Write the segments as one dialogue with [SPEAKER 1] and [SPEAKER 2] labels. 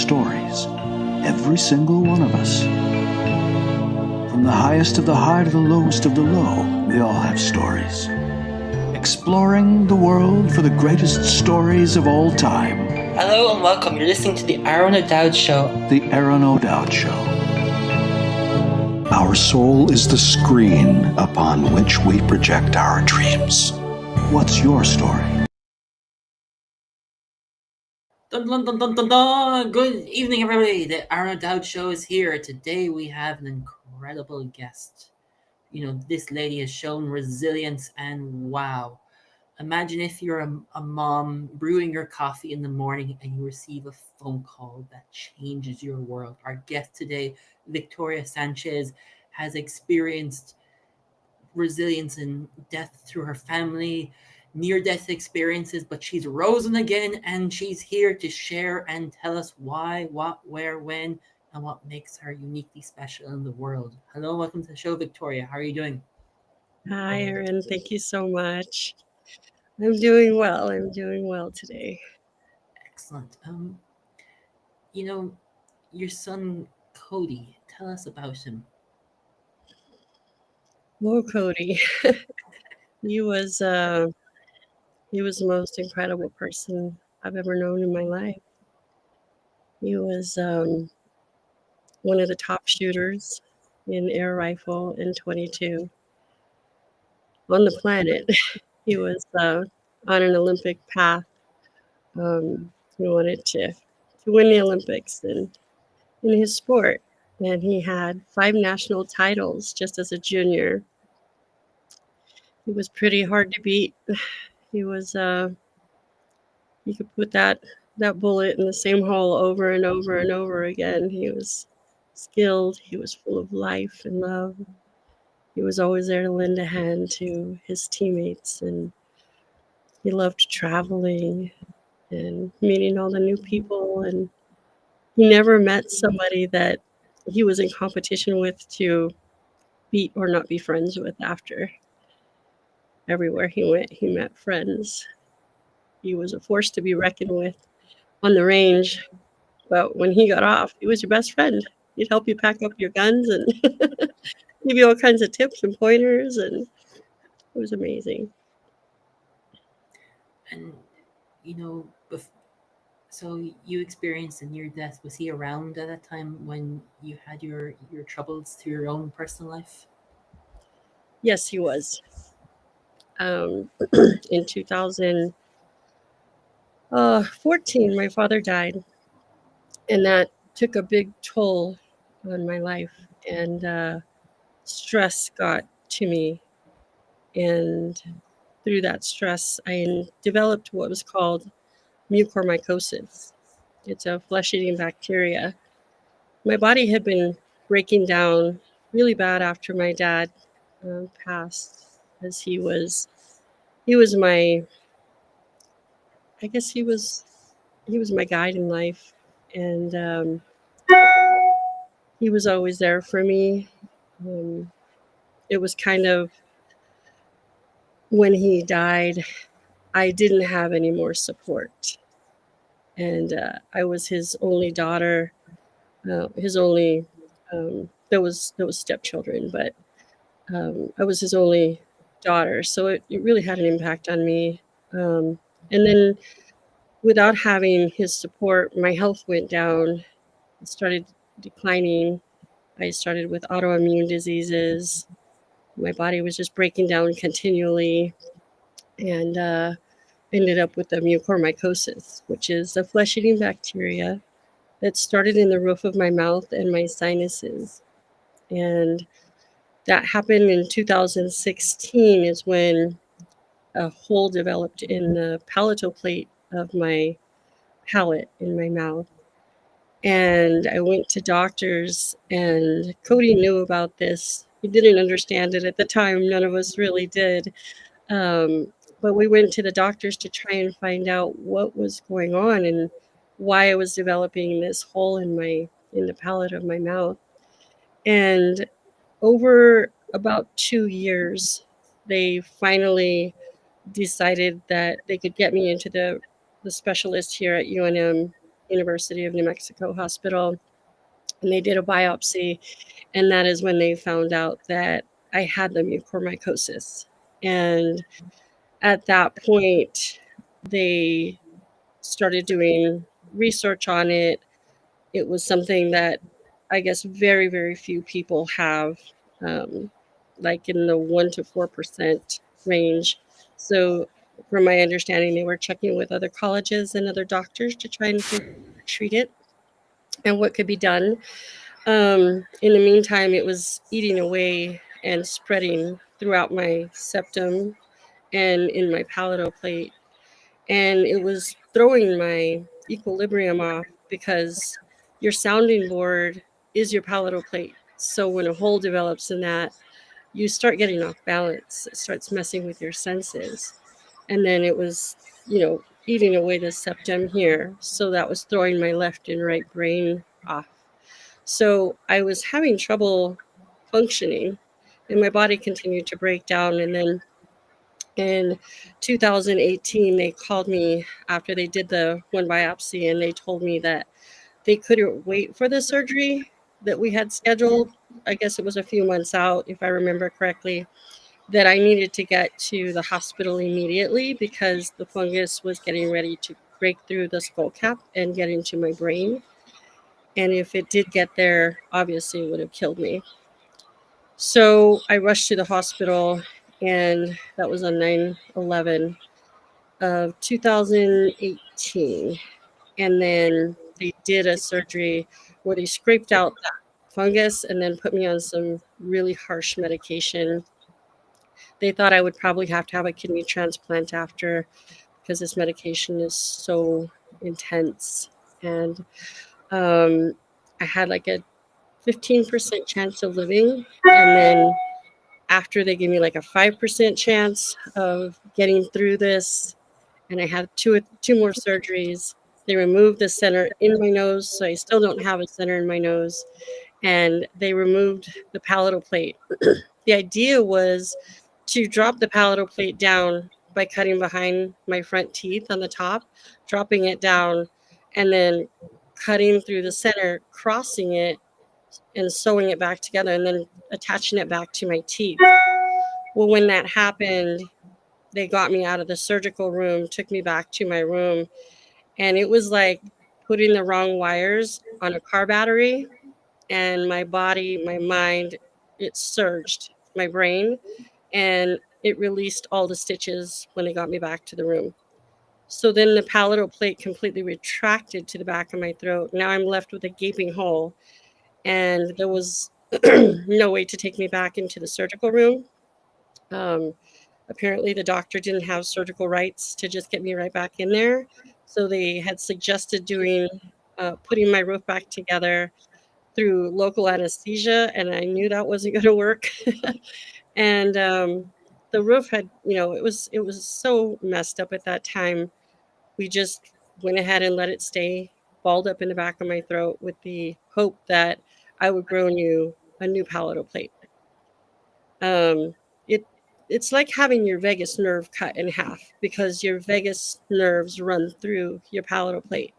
[SPEAKER 1] stories. Every single one of us. From the highest of the high to the lowest of the low, we all have stories. Exploring the world for the greatest stories of all time.
[SPEAKER 2] Hello and welcome. You're listening to the Aron O'Dowd Show.
[SPEAKER 1] The Aron O'Dowd Show. Our soul is the screen upon which we project our dreams. What's your story?
[SPEAKER 2] Dun, dun, dun, dun, dun, dun. Good evening, everybody. The Aron O'Dowd Show is here. Today we have an incredible guest. This lady has shown resilience, and wow. Imagine if you're a mom brewing your coffee in the morning and you receive a phone call that changes your world. Our guest today, Victoria Sanchez, has experienced resilience in death through her family, near-death experiences, but she's risen again, and she's here to share and tell us why, what, where, when, and what makes her uniquely special in the world. Hello, welcome to the show, Victoria. How are you doing?
[SPEAKER 3] Hi, Aron. Thank you so much. I'm doing well. I'm doing well today.
[SPEAKER 2] Excellent. Your son, Cody, tell us about him.
[SPEAKER 3] Oh, Cody. He was the most incredible person I've ever known in my life. He was one of the top shooters in air rifle and .22 on the planet. He was on an Olympic path. He wanted to win the Olympics in his sport, and he had 5 national titles just as a junior. He was pretty hard to beat. He was you could put that bullet in the same hole over and over and over again. He was skilled. He was full of life and love. He was always there to lend a hand to his teammates, and he loved traveling and meeting all the new people, and he never met somebody that he was in competition with to beat or not be friends with after. Everywhere he went, he met friends. He was a force to be reckoned with on the range, but when he got off, he was your best friend. He'd help you pack up your guns and give you all kinds of tips and pointers, and it was amazing.
[SPEAKER 2] And, so you experienced a near death. Was he around at that time when you had your troubles through your own personal life?
[SPEAKER 3] Yes, he was. In 2014, my father died, and that took a big toll on my life, and stress got to me, and through that stress, I developed what was called Mucormycosis. It's a flesh-eating bacteria. My body had been breaking down really bad after my dad passed, as he was my, I guess he was my guide in life, and he was always there for me. It was kind of when he died, I didn't have any more support, and I was his only daughter. His only there was stepchildren, but I was his only daughter, so it really had an impact on me. And then without having his support, my health went down. It started declining. I started with autoimmune diseases. My body was just breaking down continually, and ended up with the mucormycosis, which is a flesh-eating bacteria that started in the roof of my mouth and my sinuses. And that happened in 2016 is when a hole developed in the palatal plate of my palate in my mouth. And I went to doctors, and Cody knew about this. He didn't understand it at the time. None of us really did. But we went to the doctors to try and find out what was going on and why I was developing this hole in the palate of my mouth. And over about 2 years, they finally decided that they could get me into the specialist here at UNM University of New Mexico Hospital, and they did a biopsy, and that is when they found out that I had the mucormycosis. And at that point, they started doing research on it. It was something that I guess very, very few people have, um, like in the 1 to 4% range. So, from my understanding, they were checking with other colleges and other doctors to try and figure out how to treat it and what could be done. In the meantime, it was eating away and spreading throughout my septum and in my palatal plate, and it was throwing my equilibrium off because your sounding board is your palatal plate. So when a hole develops in that, you start getting off balance. It starts messing with your senses. And then it was, eating away the septum here. So that was throwing my left and right brain off. So I was having trouble functioning, and my body continued to break down. And then in 2018, they called me after they did the one biopsy, and they told me that they couldn't wait for the surgery that we had scheduled. I guess it was a few months out, if I remember correctly, that I needed to get to the hospital immediately because the fungus was getting ready to break through the skull cap and get into my brain. And if it did get there, obviously it would have killed me. So I rushed to the hospital, and that was on 9/11 of 2018. And then they did a surgery where they scraped out that fungus and then put me on some really harsh medication. They thought I would probably have to have a kidney transplant after because this medication is so intense. And um, I had like a 15% chance of living. And then after they gave me like a 5% chance of getting through this, and I had two more surgeries. They removed the center in my nose, so I still don't have a center in my nose, and they removed the palatal plate. The idea was to drop the palatal plate down by cutting behind my front teeth on the top, dropping it down, and then cutting through the center, crossing it, and sewing it back together, and then attaching it back to my teeth. Well, when that happened, they got me out of the surgical room, took me back to my room, and it was like putting the wrong wires on a car battery. And my body, my mind, it surged, my brain, and it released all the stitches when they got me back to the room. So then the palatal plate completely retracted to the back of my throat. Now I'm left with a gaping hole, and there was no way to take me back into the surgical room. Um, Apparently, the doctor didn't have surgical rights to just get me right back in there. So they had suggested putting my roof back together through local anesthesia, and I knew that wasn't going to work. And the roof had, it was so messed up at that time. We just went ahead and let it stay balled up in the back of my throat with the hope that I would grow a new palatal plate. Um, it it's like having your vagus nerve cut in half because your vagus nerves run through your palatal plate.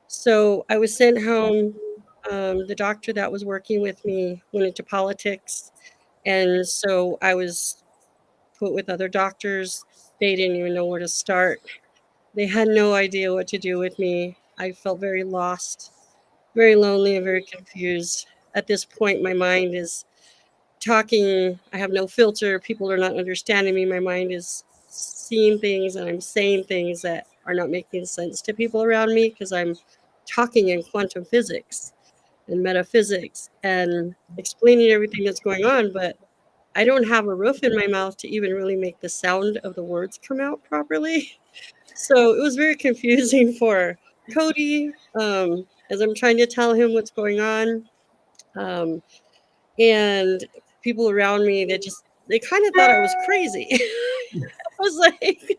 [SPEAKER 3] So I was sent home. The doctor that was working with me went into politics, and so I was put with other doctors. They didn't even know where to start. They had no idea what to do with me. I felt very lost, very lonely, and very confused. At this point, my mind is talking. I have no filter. People are not understanding me. My mind is seeing things, and I'm saying things that are not making sense to people around me because I'm talking in quantum physics and metaphysics and explaining everything that's going on, but I don't have a roof in my mouth to even really make the sound of the words come out properly. So it was very confusing for Cody, as I'm trying to tell him what's going on. Um, and people around me that they kind of thought I was crazy. I was like,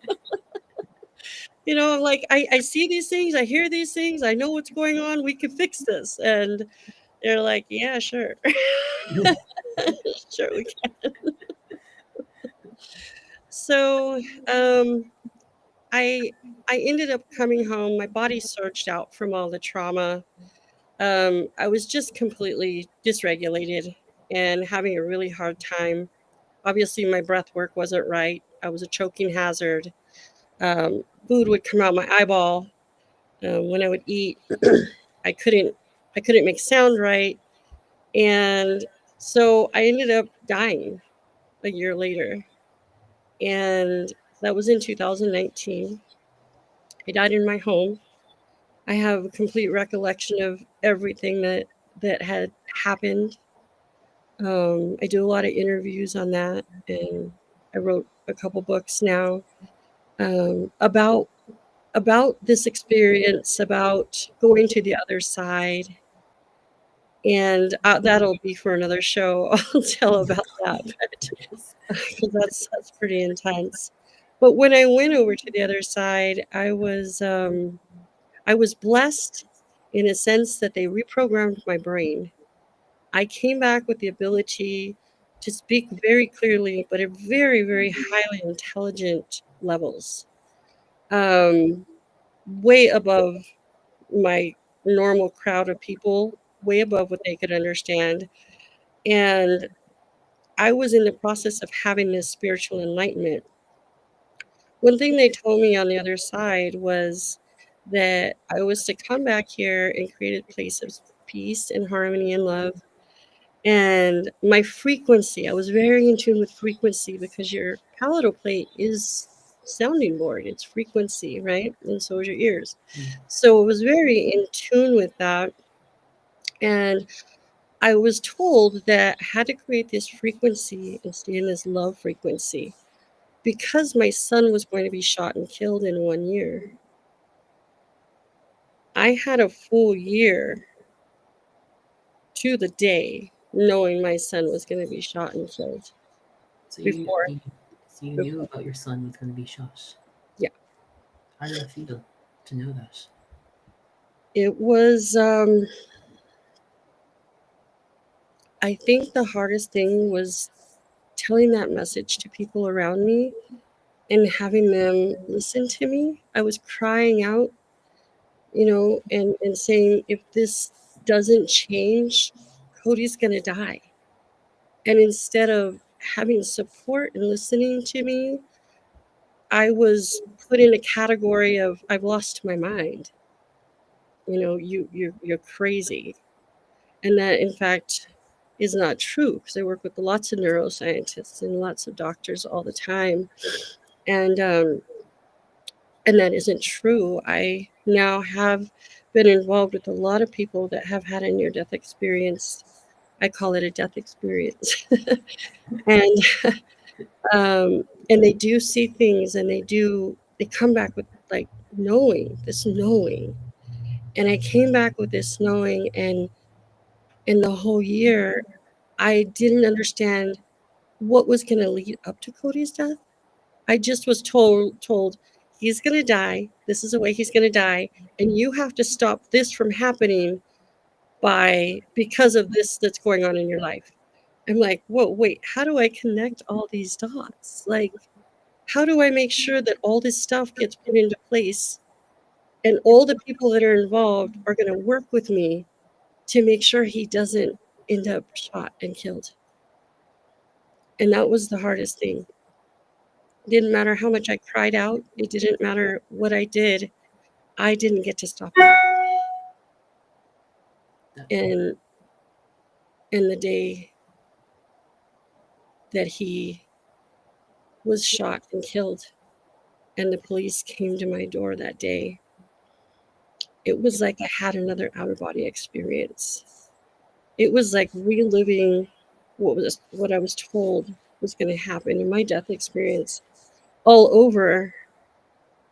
[SPEAKER 3] I'm like, I see these things, I hear these things, I know what's going on, we can fix this. And they're like, yeah, sure. Sure we can. So I I ended up coming home. My body surged out from all the trauma. I was just completely dysregulated and having a really hard time. Obviously, my breath work wasn't right. I was a choking hazard. Food would come out my eyeball when I would eat. I couldn't I couldn't make sound right, and so I ended up dying a year later, and that was in 2019. I died in my home. I have a complete recollection of everything that had happened. I do a lot of interviews on that, and I wrote a couple books now about this experience, about going to the other side, and that'll be for another show. I'll tell about that, but
[SPEAKER 2] Yes.
[SPEAKER 3] 'cause that's pretty intense. But when I went over to the other side, I was blessed in a sense that they reprogrammed my brain. I came back with the ability to speak very clearly, but at very, very highly intelligent levels, um, way above my normal crowd of people, way above what they could understand. And I was in the process of having this spiritual enlightenment. One thing they told me on the other side was that I was to come back here and create a place of peace and harmony and love. And my frequency, I was very in tune with frequency because your palatal plate is sounding board, it's frequency, right? And so is your ears.
[SPEAKER 2] Mm.
[SPEAKER 3] So it was very in tune with that. And I was told that I had to create this frequency and stay in this love frequency because my son was going to be shot and killed in 1 year. I had a full year to the day knowing my son was going to be shot and killed
[SPEAKER 2] So
[SPEAKER 3] before,
[SPEAKER 2] so you knew
[SPEAKER 3] before.
[SPEAKER 2] about your son was going to be shot.
[SPEAKER 3] Yeah.
[SPEAKER 2] How did it feel to know that?
[SPEAKER 3] It was, I think the hardest thing was telling that message to people around me and having them listen to me. I was crying out, and saying, if this doesn't change, Cody's going to die. And instead of having support and listening to me, I was put in a category of I've lost my mind. You're crazy. And that in fact is not true because I work with lots of neuroscientists and lots of doctors all the time. And and that isn't true. I now have been involved with a lot of people that have had a near death experience. I call it a death experience. and and they do see things and they come back with like knowing. And I came back with this knowing, and in the whole year I didn't understand what was going to lead up to Cody's death. I just was told he's going to die. This is the way he's going to die, and you have to stop this from happening by because of this that's going on in your life. I'm like, whoa, wait, how do I connect all these dots? Like, how do I make sure that all this stuff gets put into place and all the people that are involved are going to work with me to make sure he doesn't end up shot and killed? And that was the hardest thing. It didn't matter how much I cried out. It didn't matter what I did. I didn't get to stop that.
[SPEAKER 2] That
[SPEAKER 3] And the day that he was shot and killed and the police came to my door that day, it was like I had another out of body experience. It was like reliving what I was told was going to happen in my death experience all over.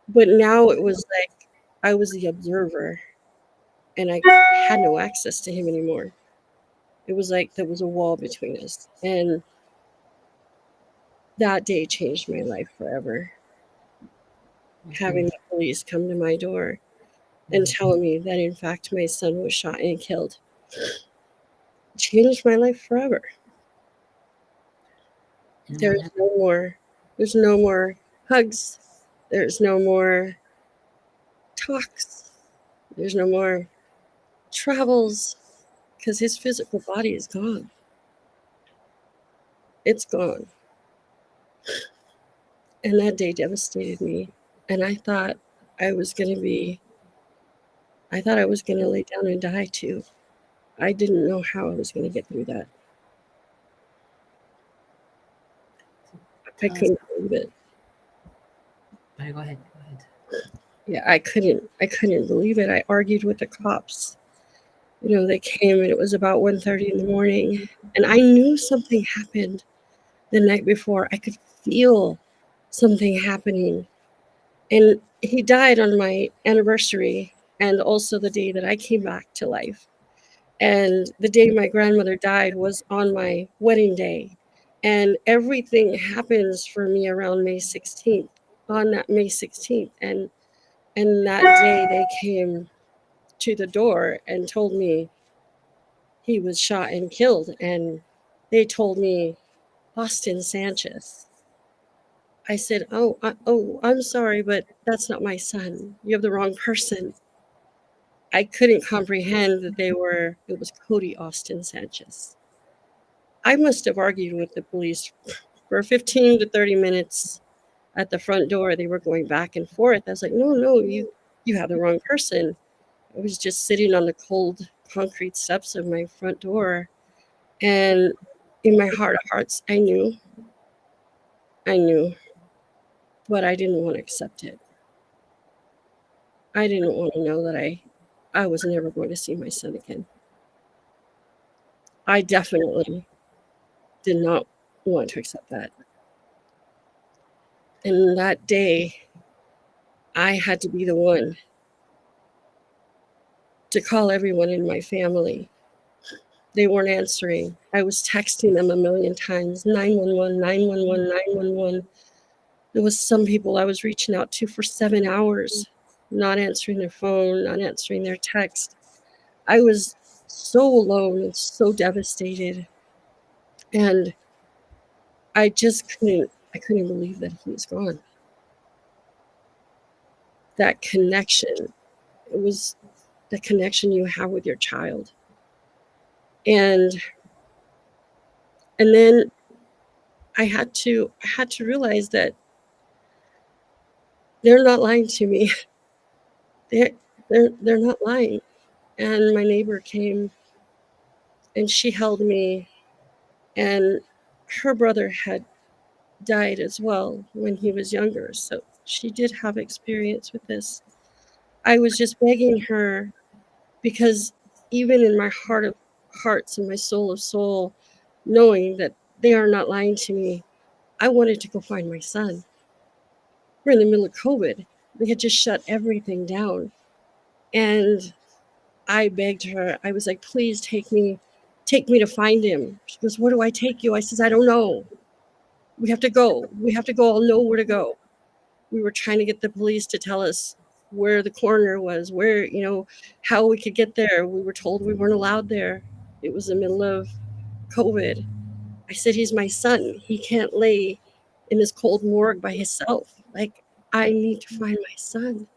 [SPEAKER 3] But now it was like I was the observer and I had no access to him anymore. It was like there was a wall between us. And that day changed my life forever. Having the police come to my door and tell me that in fact my son was shot and killed changed my life forever.
[SPEAKER 2] and
[SPEAKER 3] There's no more hugs. There's no more talks. There's no more travels because his physical body is gone. It's gone. And that day devastated me. And I thought I was going to lay down and die too. I didn't know how I was going to get through that. I couldn't believe it.
[SPEAKER 2] Go ahead.
[SPEAKER 3] Yeah, I couldn't believe it. I argued with the cops. They came and it was about 1:30 in the morning, and I knew something happened the night before. I could feel something happening. And he died on my anniversary and also the day that I came back to life. And the day my grandmother died was on my wedding day. And everything happens for me around May 16th, on that May 16th. And that day they came to the door and told me he was shot and killed. And they told me Austin Sanchez. I said, I'm sorry, but that's not my son. You have the wrong person. I couldn't comprehend that it was Cody Austin Sanchez. I must have argued with the police for 15 to 30 minutes at the front door. They were going back and forth. I was like, no, you have the wrong person. I was just sitting on the cold concrete steps of my front door. And in my heart of hearts, I knew, but I didn't want to accept it. I didn't want to know that I was never going to see my son again. I definitely did not want to accept that. And that day, I had to be the one to call everyone in my family. They weren't answering. I was texting them a million times, 911, 911, 911. There was some people I was reaching out to for 7 hours, not answering their phone, not answering their text. I was so alone and so devastated. And I couldn't believe that he was gone. That connection, it was the connection you have with your child. And then I had to realize that they're not lying to me. They're not lying. And my neighbor came and she held me, and her brother had died as well when he was younger. So she did have experience with this. I was just begging her because even in my heart of hearts and my soul of soul, knowing that they are not lying to me, I wanted to go find my son. We're in the middle of COVID. They had just shut everything down. And I begged her. I was like, please take me to find him. She goes, where do I take you? I says, I don't know. We have to go. I'll know where to go. We were trying to get the police to tell us where the coroner was, where, how we could get there. We were told we weren't allowed there. It was the middle of COVID. I said, he's my son. He can't lay in this cold morgue by himself. Like, I need to find my son.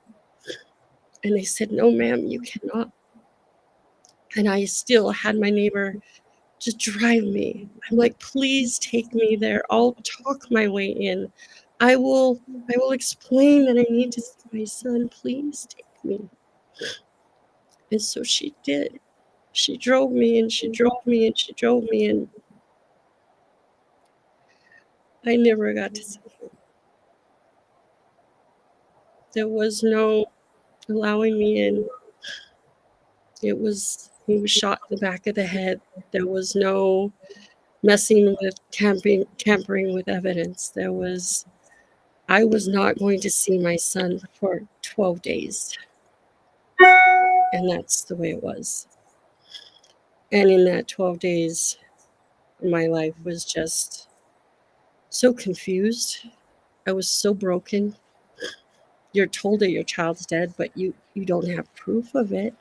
[SPEAKER 3] And they said, no, ma'am, you cannot. And I still had my neighbor just drive me. I'm like, please take me there. I'll talk my way in. I will explain that I need to see my son. Please take me. And so she did. She drove me and she drove me and she drove me, and I never got to see him. There was no allowing me in. He was shot in the back of the head. There was no messing with tampering with evidence. I was not going to see my son for 12 days. And that's the way it was. And in that 12 days, my life was just so confused. I was so broken. You're told that your child's dead, but you don't have proof of it.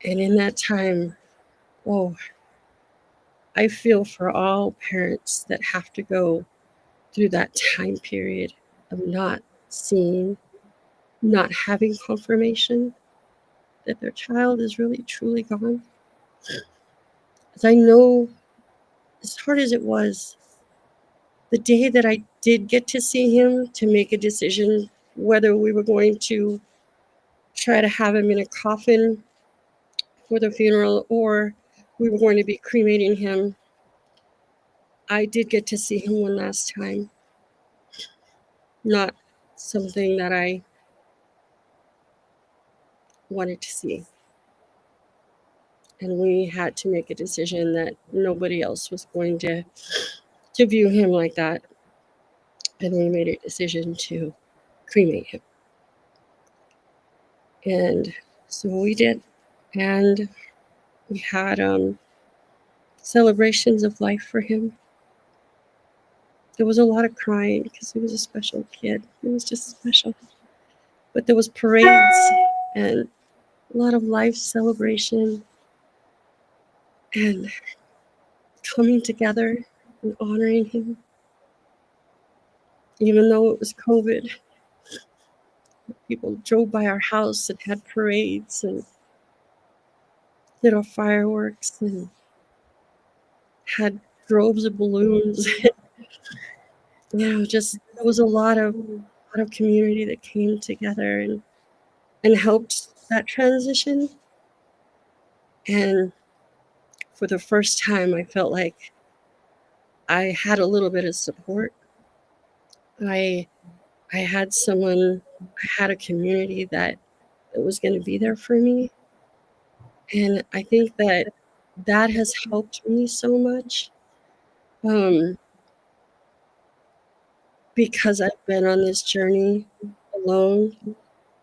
[SPEAKER 3] And in that time, I feel for all parents that have to go through that time period of not seeing, not having confirmation that their child is really truly gone. As I know, as hard as it was, the day that I did get to see him to make a decision whether we were going to try to have him in a coffin for the funeral or we were going to be cremating him, I did get to see him one last time. Not something that I wanted to see. And we had to make a decision that nobody else was going to view him like that. And we made a decision to cremate him. And so we did. And we had celebrations of life for him. There was a lot of crying because he was a special kid. He was just special. But there was parades and a lot of life celebration and coming together and honoring him. Even though it was COVID, people drove by our house and had parades and lit off fireworks and had droves of balloons. Just there was a lot of community that came together and helped that transition. And for the first time, I felt like I had a little bit of support. I had someone, I had a community that was going to be there for me. And I think that has helped me so much because I've been on this journey alone,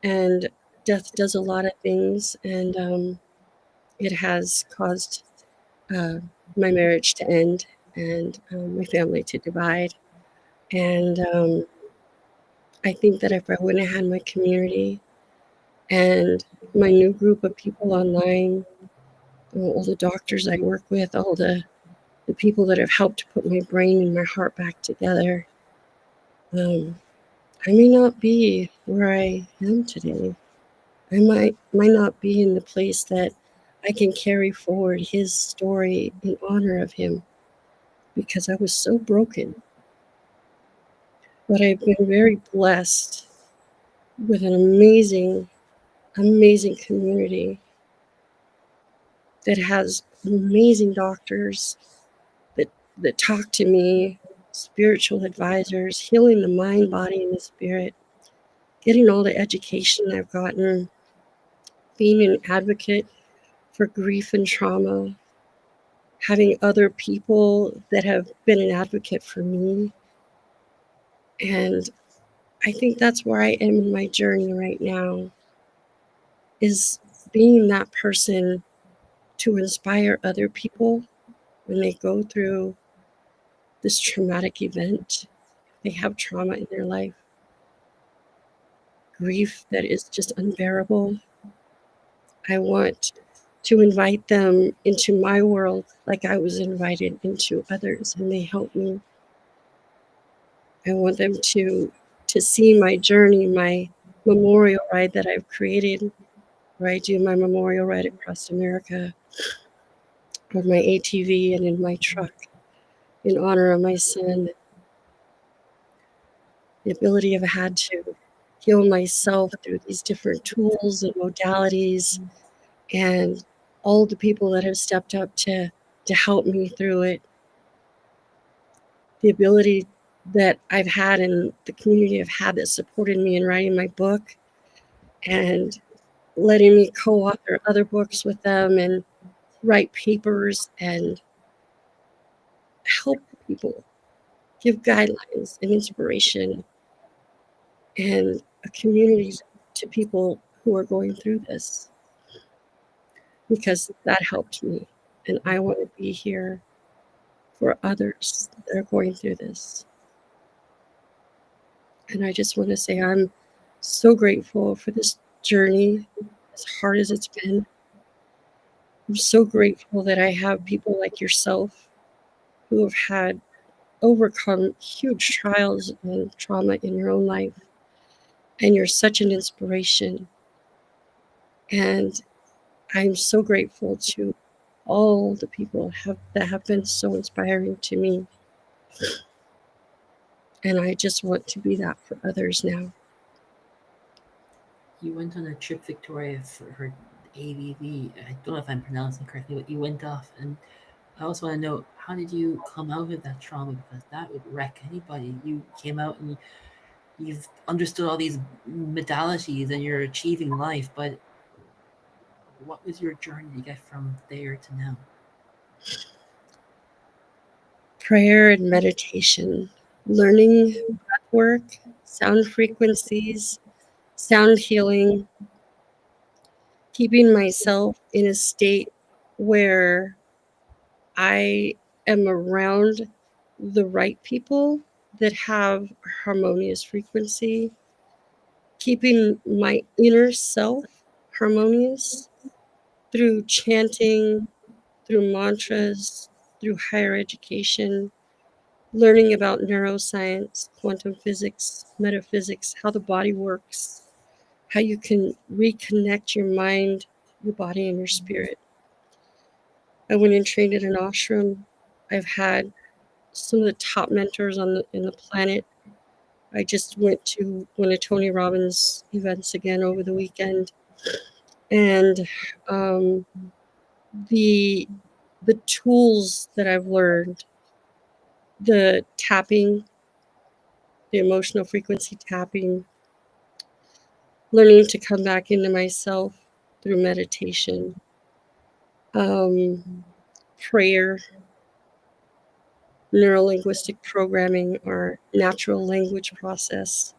[SPEAKER 3] and death does a lot of things, and it has caused my marriage to end and my family to divide. And I think that if I wouldn't have had my community and my new group of people online, all the doctors I work with, all the people that have helped put my brain and my heart back together, I may not be where I am today. I might not be in the place that I can carry forward his story in honor of him because I was so broken. But I've been very blessed with an amazing, amazing community that has amazing doctors that talk to me, spiritual advisors, healing the mind, body, and the spirit, getting all the education I've gotten, being an advocate for grief and trauma, having other people that have been an advocate for me. And I think that's where I am in my journey right now, is being that person to inspire other people when they go through this traumatic event. They have trauma in their life, grief that is just unbearable. I want to invite them into my world like I was invited into others, and they help me. I want them to see my journey, my memorial ride that I've created, where I do my memorial ride across America on my ATV and in my truck in honor of my son. The ability I've had to heal myself through these different tools and modalities, and all the people that have stepped up to help me through it. The ability that I've had and the community I've had that supported me in writing my book and letting me co-author other books with them and write papers and help people, give guidelines and inspiration and a community to people who are going through this, because that helped me. And I want to be here for others that are going through this. And I just want to say I'm so grateful for this journey, as hard as it's been. I'm so grateful that I have people like yourself who have had overcome huge trials and trauma in your own life and you're such an inspiration. And I'm so grateful to all the people that have been so inspiring to me. And I just want to be that for others now.
[SPEAKER 2] You went on a trip, Victoria, for her ABV. I don't know if I'm pronouncing correctly, but you went off. And I also want to know, how did you come out of that trauma? Because that would wreck anybody. You came out and you've understood all these modalities and you're achieving life, but what was your journey to get from there to now?
[SPEAKER 3] Prayer and meditation, learning breath work, sound frequencies, sound healing, keeping myself in a state where I am around the right people that have harmonious frequency, keeping my inner self harmonious through chanting, through mantras, through higher education, learning about neuroscience, quantum physics, metaphysics, how the body works, how you can reconnect your mind, your body, and your spirit. I went and trained at an ashram. I've had some of the top mentors in the planet. I just went to one of Tony Robbins' events again over the weekend, and um, the tools that I've learned, the tapping, the emotional frequency tapping, learning to come back into myself through meditation, um, prayer, neurolinguistic programming, or natural language process.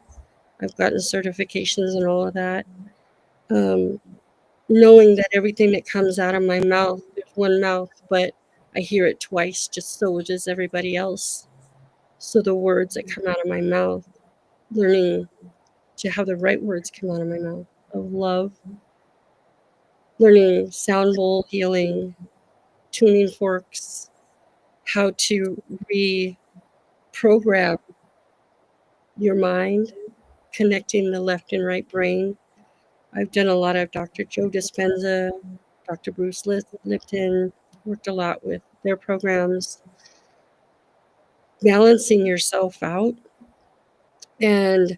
[SPEAKER 3] I've gotten certifications and all of that. Um, Knowing that everything that comes out of my mouth, there's one mouth, but I hear it twice, just so does everybody else. So the words that come out of my mouth, learning to have the right words come out of my mouth of love, learning sound bowl healing, tuning forks, how to reprogram your mind, connecting the left and right brain. I've done a lot of Dr. Joe Dispenza, Dr. Bruce Lipton, worked a lot with their programs, balancing yourself out and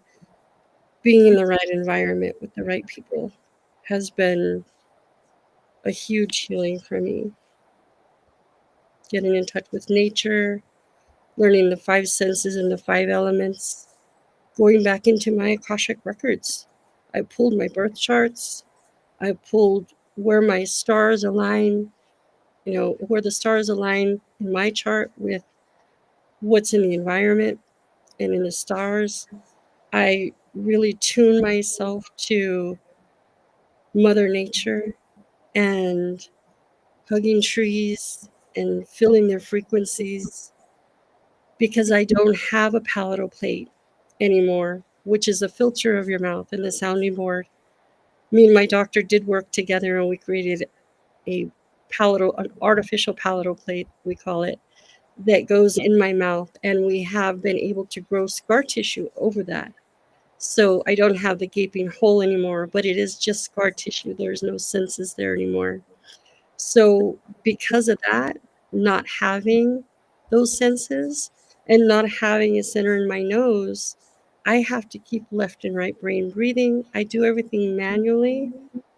[SPEAKER 3] being in the right environment with the right people has been a huge healing for me. Getting in touch with nature, learning the 5 senses and the 5 elements, going back into my Akashic records. I pulled my birth charts. I pulled where my stars align, where the stars align in my chart with what's in the environment and in the stars. I really tune myself to Mother Nature and hugging trees and feeling their frequencies because I don't have a palatal plate anymore, which is a filter of your mouth and the sounding board. Me and my doctor did work together and we created an artificial palatal plate, we call it, that goes in my mouth. And we have been able to grow scar tissue over that. So I don't have the gaping hole anymore, but it is just scar tissue. There's no senses there anymore. So because of that, not having those senses and not having a center in my nose, I have to keep left and right brain breathing. I do everything manually,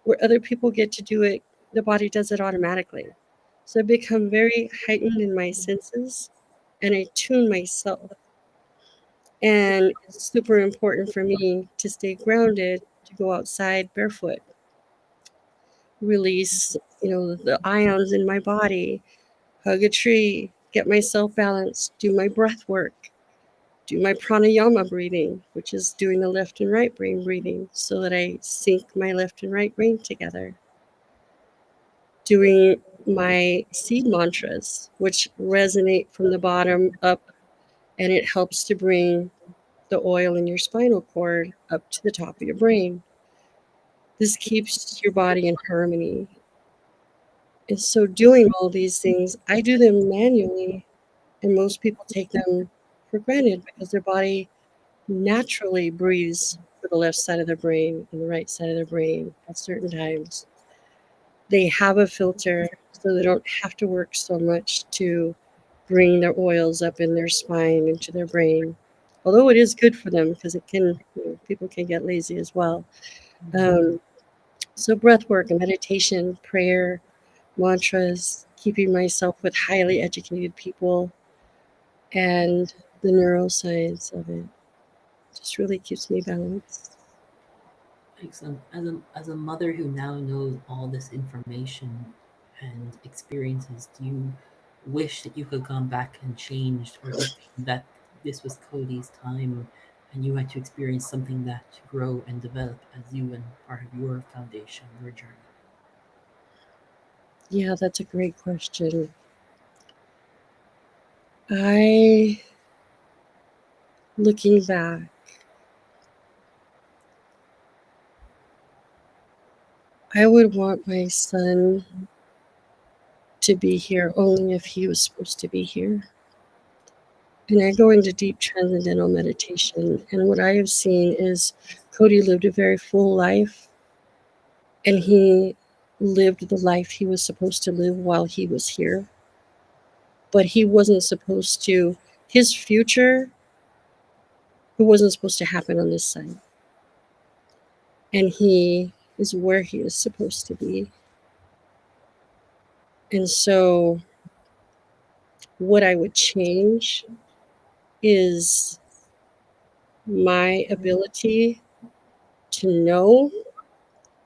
[SPEAKER 3] where other people get to do it, the body does it automatically. So I become very heightened in my senses and I tune myself. And it's super important for me to stay grounded, to go outside barefoot, release, the ions in my body, hug a tree, get myself balanced, do my breath work, do my pranayama breathing, which is doing the left and right brain breathing so that I sync my left and right brain together. Doing my seed mantras, which resonate from the bottom up, and it helps to bring the oil in your spinal cord up to the top of your brain. This keeps your body in harmony. And so doing all these things, I do them manually, and most people take them for granted because their body naturally breathes for the left side of the brain and the right side of the brain at certain times. They have a filter so they don't have to work so much to bring their oils up in their spine into their brain. Although it is good for them because it can, people can get lazy as well. So breath work and meditation, prayer, mantras, keeping myself with highly educated people, and the neuroscience of it just really keeps me balanced.
[SPEAKER 2] Excellent. As a mother who now knows all this information and experiences, do you wish that you could come back and changed, or do you feel that this was Cody's time and you had to experience something that to grow and develop as you and part of your foundation, your journey?
[SPEAKER 3] Yeah, that's a great question. Looking back, I would want my son to be here only if he was supposed to be here. And I go into deep transcendental meditation. And what I have seen is Cody lived a very full life, and he lived the life he was supposed to live while he was here. But he wasn't supposed to, his future, it wasn't supposed to happen on this side. And he is where he is supposed to be. And so, what I would change is my ability to know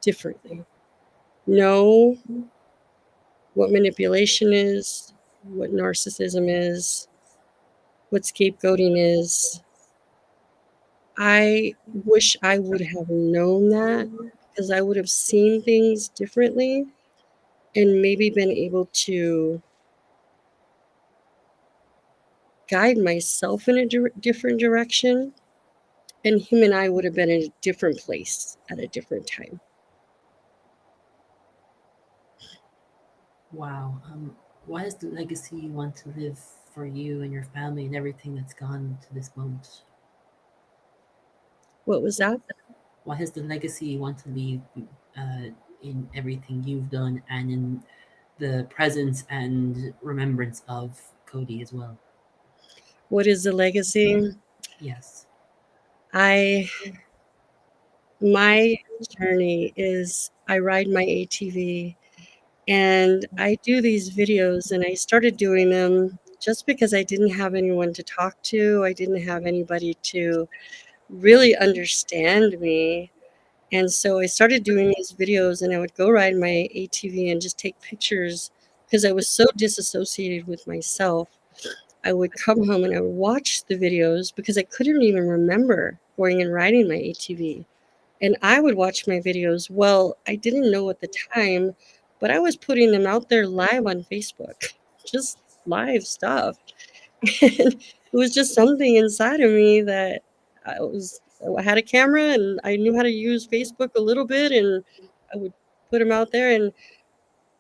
[SPEAKER 3] differently, know what manipulation is, what narcissism is, what scapegoating is. I wish I would have known that because I would have seen things differently and maybe been able to guide myself in a different direction. And him and I would have been in a different place at a different time.
[SPEAKER 2] Wow. What is the legacy you want to live for you and your family and everything that's gone to this moment?
[SPEAKER 3] What was that?
[SPEAKER 2] What is the legacy you want to leave in everything you've done and in the presence and remembrance of Cody as well?
[SPEAKER 3] What is the legacy?
[SPEAKER 2] Yes.
[SPEAKER 3] My journey is I ride my ATV and I do these videos, and I started doing them just because I didn't have anyone to talk to. I didn't have anybody to really understand me. And so I started doing these videos, and I would go ride my ATV and just take pictures because I was so disassociated with myself. I would come home and I would watch the videos because I couldn't even remember going and riding my ATV. And I would watch my videos. Well, I didn't know at the time, but I was putting them out there live on Facebook, just live stuff. And it was just something inside of me that I had a camera and I knew how to use Facebook a little bit, and I would put them out there, and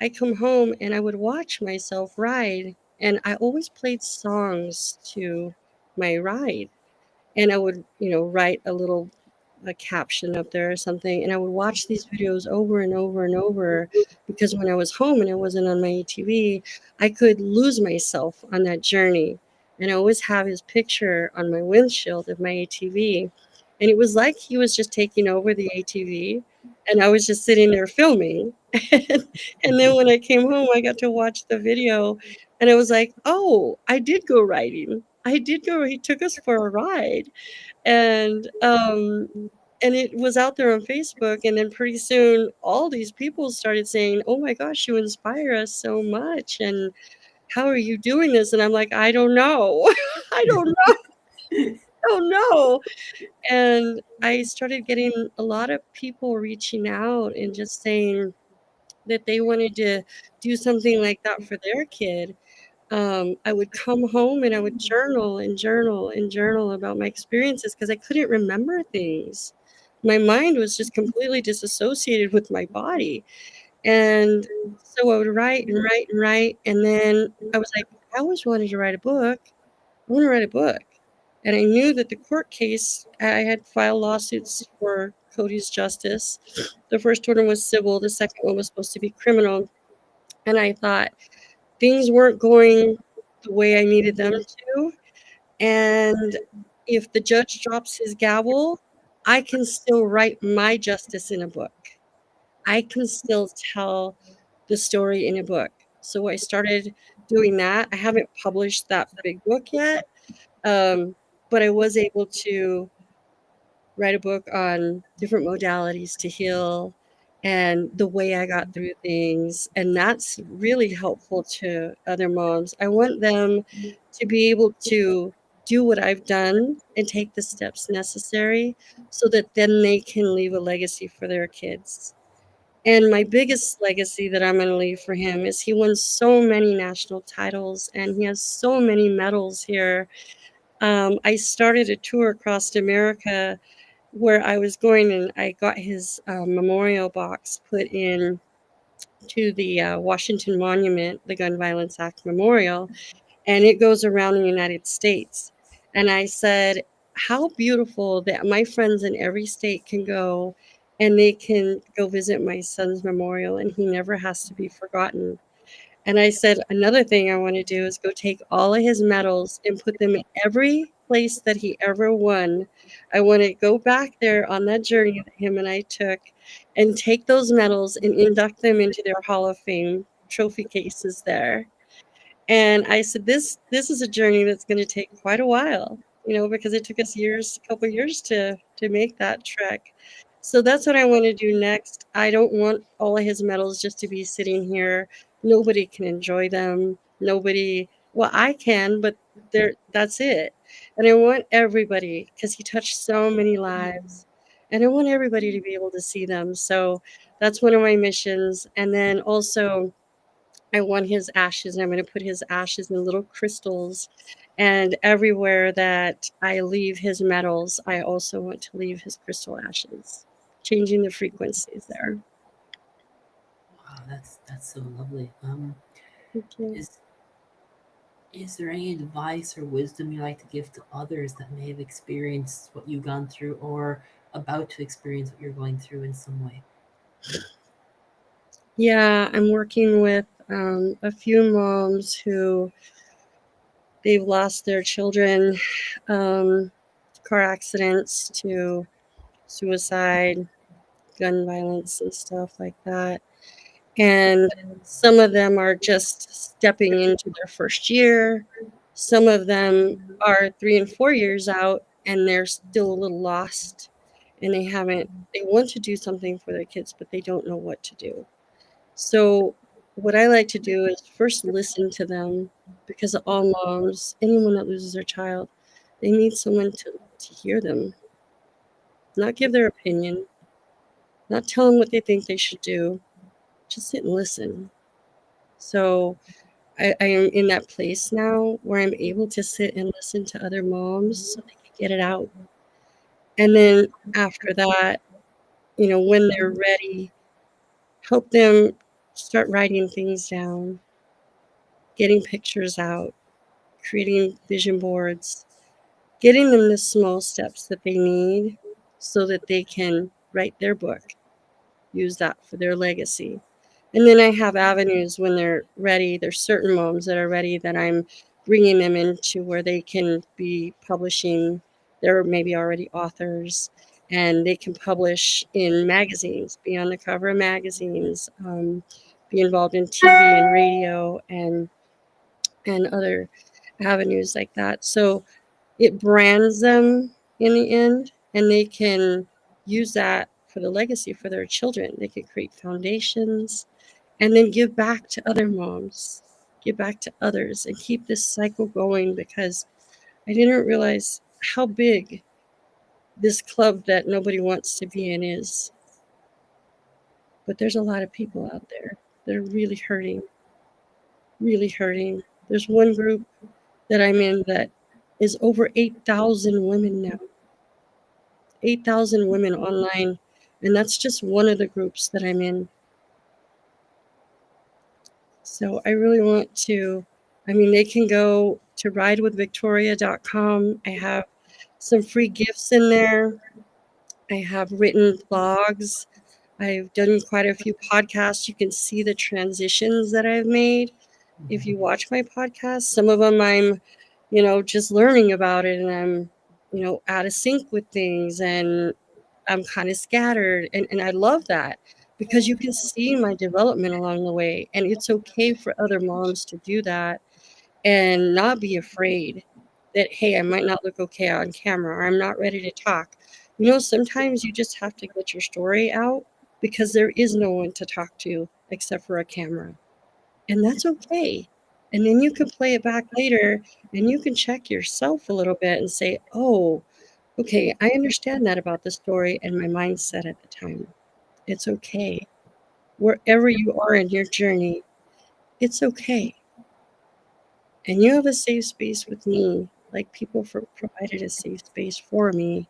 [SPEAKER 3] I come home and I would watch myself ride, and I always played songs to my ride, and I would, write a caption up there or something, and I would watch these videos over and over and over because when I was home and I wasn't on my ATV, I could lose myself on that journey. And I always have his picture on my windshield of my ATV. And it was like he was just taking over the ATV and I was just sitting there filming. And then when I came home, I got to watch the video and I was like, oh, I did go riding. He took us for a ride. And it was out there on Facebook, and then pretty soon all these people started saying, "Oh my gosh, you inspire us so much, and how are you doing this?" And I'm like, "I don't know. I don't know. I don't know." And I started getting a lot of people reaching out and just saying that they wanted to do something like that for their kid. I would come home and I would journal and journal and journal about my experiences because I couldn't remember things. My mind was just completely disassociated with my body. And so I would write and write and write. And then I was like, I always wanted to write a book. I want to write a book. And I knew that the court case, I had filed lawsuits for Cody's justice. The first one was civil, the second one was supposed to be criminal. And I thought things weren't going the way I needed them to. And if the judge drops his gavel, I can still write my justice in a book. I can still tell the story in a book. So I started doing that. I haven't published that big book yet, but I was able to write a book on different modalities to heal and the way I got through things. And that's really helpful to other moms. I want them to be able to do what I've done and take the steps necessary so that then they can leave a legacy for their kids. And my biggest legacy that I'm going to leave for him is he won so many national titles and he has so many medals here. I started a tour across America where I was going, and I got his memorial box put in to the Washington Monument, the Gun Violence Act Memorial, and it goes around the United States. And I said, how beautiful that my friends in every state can go and they can go visit my son's memorial, and he never has to be forgotten. And I said, another thing I want to do is go take all of his medals and put them in every place that he ever won. I want to go back there on that journey that him and I took and take those medals and induct them into their Hall of Fame trophy cases there. And I said, this is a journey that's going to take quite a while, because it took us a couple of years to make that trek. So that's what I want to do next. I don't want all of his medals just to be sitting here. Nobody can enjoy them. Well, I can, but that's it. And I want everybody, because he touched so many lives, and I want everybody to be able to see them. So that's one of my missions. And then also, I want his ashes, and I'm going to put his ashes in little crystals. And everywhere that I leave his medals, I also want to leave his crystal ashes, changing the frequencies there.
[SPEAKER 2] Wow, that's so lovely.
[SPEAKER 3] Thank you.
[SPEAKER 2] Is there any advice or wisdom you like to give to others that may have experienced what you've gone through or about to experience what you're going through in some way?
[SPEAKER 3] Yeah, I'm working with a few moms who they've lost their children, car accidents to suicide, gun violence, and stuff like that. And some of them are just stepping into their first year. Some of them are 3 and 4 years out, and they're still a little lost, and they want to do something for their kids, but they don't know what to do. So what I like to do is first listen to them, because all moms, anyone that loses their child, they need someone to hear them, not give their opinion, not tell them what they think they should do, just sit and listen. So I am in that place now where I'm able to sit and listen to other moms so they can get it out. And then after that, when they're ready, help them start writing things down, getting pictures out, creating vision boards, getting them the small steps that they need so that they can write their book, use that for their legacy. And then I have avenues when they're ready. There's certain moms that are ready that I'm bringing them into where they can be publishing. They're maybe already authors, and they can publish in magazines, be on the cover of magazines, be involved in TV and radio and other avenues like that. So it brands them in the end, and they can use that for the legacy for their children. They can create foundations and then give back to other moms, give back to others, and keep this cycle going, because I didn't realize how big this club that nobody wants to be in is. But there's a lot of people out there that are really hurting, really hurting. There's one group that I'm in that is over 8,000 women now. 8,000 women online, and that's just one of the groups that I'm in. So I really want to, they can go to ridewithvictoria.com. I have some free gifts in there. I have written blogs. I've done quite a few podcasts. You can see the transitions that I've made. If you watch my podcast, some of them I'm, just learning about it, and I'm, out of sync with things, and I'm kind of scattered. And I love that because you can see my development along the way. And it's okay for other moms to do that and not be afraid that, hey, I might not look okay on camera, or I'm not ready to talk. Sometimes you just have to get your story out because there is no one to talk to except for a camera. And that's okay. And then you can play it back later and you can check yourself a little bit and say, oh, okay, I understand that about the story and my mindset at the time. It's okay. Wherever you are in your journey, it's okay. And you have a safe space with me, like people provided a safe space for me.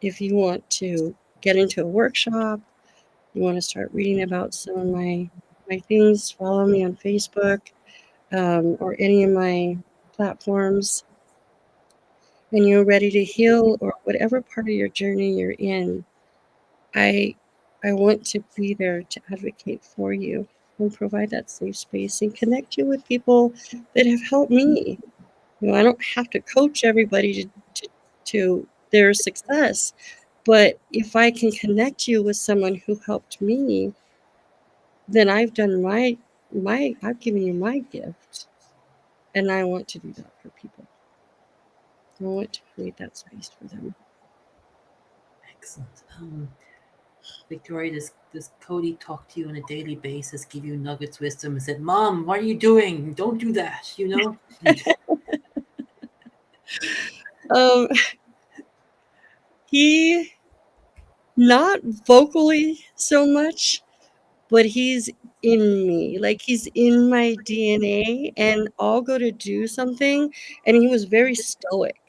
[SPEAKER 3] If you want to get into a workshop, you want to start reading about some of my things, follow me on Facebook, or any of my platforms, and you're ready to heal or whatever part of your journey you're in, I want to be there to advocate for you and provide that safe space and connect you with people that have helped me. I don't have to coach everybody to their success, but if I can connect you with someone who helped me, then I've done I've given you my gift, and I want to do that for people. I want to create that space for them.
[SPEAKER 2] Excellent. Victoria, does Cody talk to you on a daily basis, give you nuggets, wisdom, and said, "Mom, what are you doing? Don't do that."
[SPEAKER 3] Um, he not vocally so much, but he's in me. Like he's in my DNA, and I'll go to do something, and he was very stoic.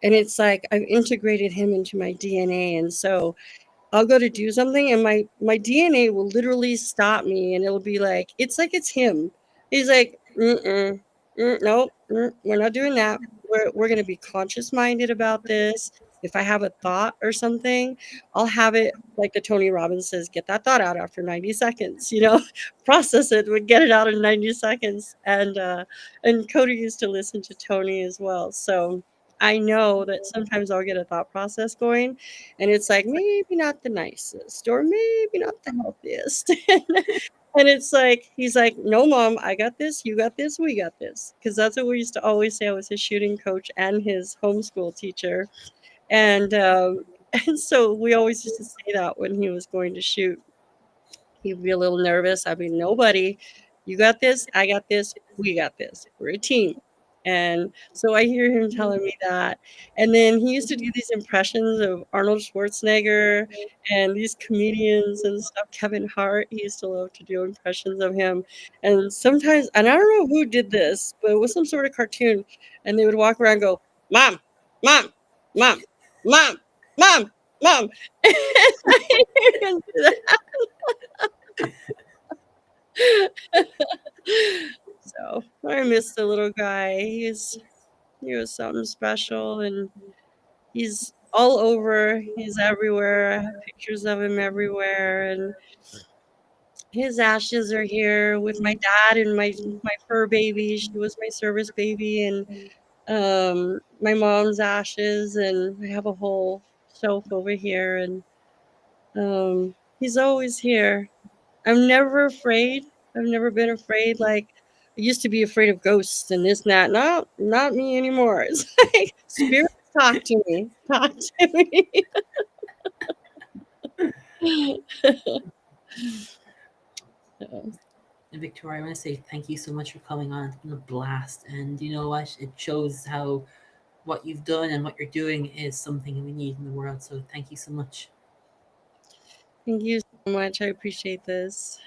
[SPEAKER 3] And it's like I've integrated him into my DNA, and so I'll go to do something and my DNA will literally stop me, and it'll be like it's him. He's like, nope, we're not doing that. We're gonna be conscious minded about this. If I have a thought or something, I'll have it like the Tony Robbins says, get that thought out after 90 seconds, process it, we get it out in 90 seconds. And Cody used to listen to Tony as well. So I know that sometimes I'll get a thought process going and it's like maybe not the nicest or maybe not the healthiest. And it's like he's like, no, Mom, I got this, you got this, we got this. Because that's what we used to always say. I was his shooting coach and his homeschool teacher. And and so we always used to say that when he was going to shoot. He'd be a little nervous. I'd be, nobody, you got this, I got this, we got this. We're a team. And so I hear him telling me that. And then he used to do these impressions of Arnold Schwarzenegger and these comedians and stuff. Kevin Hart, he used to love to do impressions of him. And sometimes, and I don't know who did this, but it was some sort of cartoon. And they would walk around and go, Mom, Mom, Mom, Mom, Mom, Mom. And I hear him do that. So I miss the little guy. He was something special, and he's all over. He's everywhere. I have pictures of him everywhere, and his ashes are here with my dad and my fur baby. She was my service baby, and my mom's ashes, and I have a whole shelf over here, and he's always here. I'm never afraid. I've never been afraid. Like I used to be afraid of ghosts and this and that. No, not me anymore. It's like spirits talk to me. Talk to me.
[SPEAKER 2] And Victoria, I want to say thank you so much for coming on. It's been a blast, and you know what? It shows how what you've done and what you're doing is something we need in the world. So thank you so much.
[SPEAKER 3] Thank you so much. I appreciate this.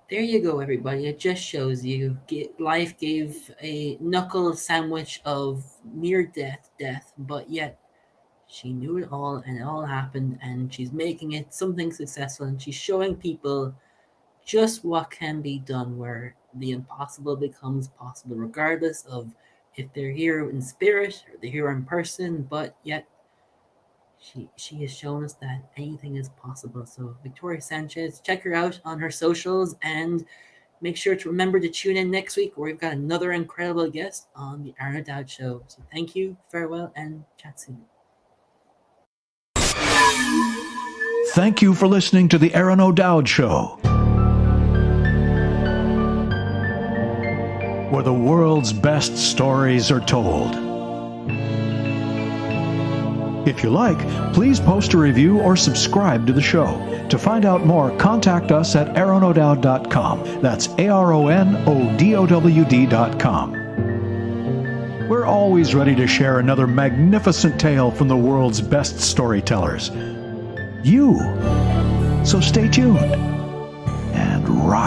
[SPEAKER 2] There you go, everybody. It just shows you life gave a knuckle sandwich of near death, but yet she knew it all and it all happened, and she's making it something successful, and she's showing people just what can be done, where the impossible becomes possible, regardless of if they're here in spirit or they're here in person, but yet she has shown us that anything is possible. So Victoria Sanchez, check her out on her socials, and make sure to remember to tune in next week where we've got another incredible guest on the Aron O'Dowd Show. So thank you, farewell, and chat soon.
[SPEAKER 1] Thank you for listening to the Aron O'Dowd Show, where the world's best stories are told. If you like, please post a review or subscribe to the show. To find out more, contact us at aronodowd.com. That's ARONODOWD.com. We're always ready to share another magnificent tale from the world's best storytellers. So stay tuned and rock